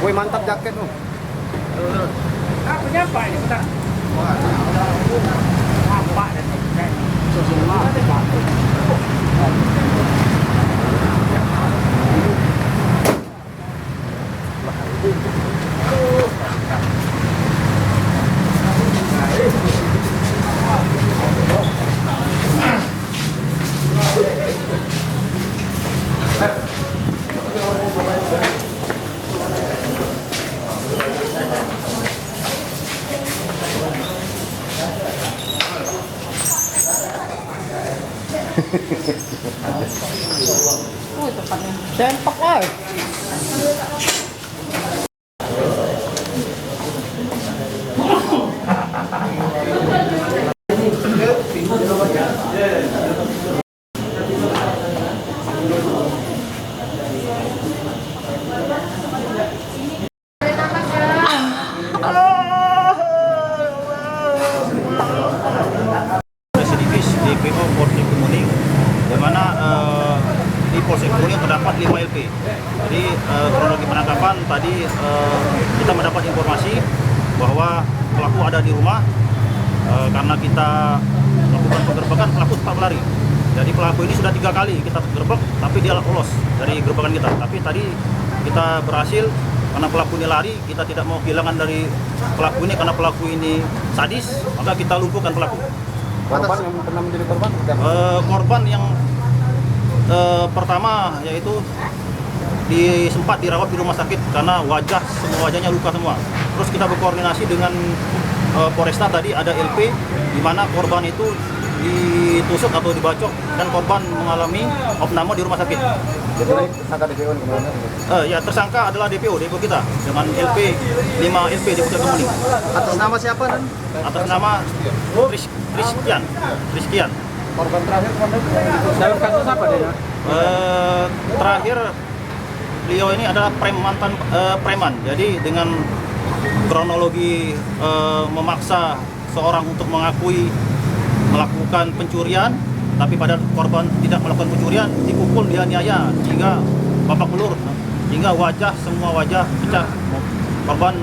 Woi mantap jaket tuh. Ah, punya apa ini? Bentar. Apa dan Sempak lah. Residivis DPO Polsek Kemuning, di mana di Polsek Kemuning terdapat 5 LP. Jadi kronologi penangkapan tadi kita mendapat informasi bahwa pelaku ada di rumah. Karena kita melakukan penggerbekan, pelaku sempat berlari. Jadi pelaku ini sudah 3 kali kita gerbek, tapi dia lolos dari gerbekan kita. Tapi tadi kita berhasil. Karena pelaku ini lari, kita tidak mau kehilangan dari pelaku ini karena pelaku ini sadis, maka kita lumpuhkan pelaku. Korban yang pernah menjadi korban? Korban yang pertama yaitu sempat dirawat di rumah sakit karena semua wajahnya luka semua. Terus kita berkoordinasi dengan Polresta, tadi ada LP di mana korban itu ditusuk atau dibacok dan korban mengalami opname di rumah sakit. Jadi tersangka DPO kemana? Ya, tersangka adalah DPO kita dengan LP 5 LP di Polsek Kemuning. Atas nama siapa dan? Atas nama Rizkian. Korban terakhir kemana? Dalam kasus apa dia? Terakhir beliau ini adalah mantan preman. Jadi dengan kronologi memaksa seorang untuk mengakui melakukan pencurian, tapi pada korban tidak melakukan pencurian, dipukul, dianiaya hingga babak belur, hingga semua wajah pecah. Korban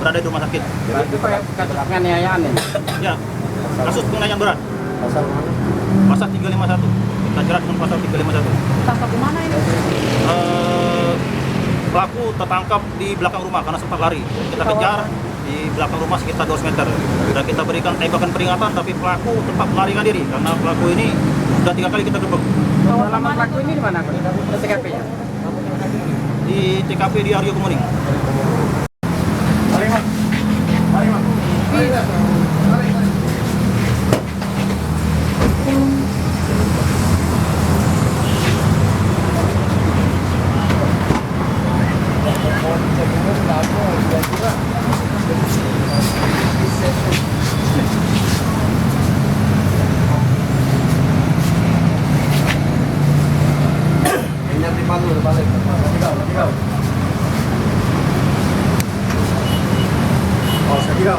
berada di rumah sakit. Itu kayak kasus penganiayaan ya? Ya, kasus penganiayaan berat. Pasal mana? Pasal 351. Kita jerat dengan pasal 351. Tangkap di mana ini? Pelaku tertangkap di belakang rumah karena sempat lari. Kita kejar di belakang rumah sekitar 200 meter. Sudah kita berikan tembakan peringatan, tapi pelaku tempat melarikan diri karena pelaku ini sudah 3 kali kita gerbek. Alamat pelaku ini di mana? Di TKP-nya? Di TKP di Aryo Kemuning. Oh, saya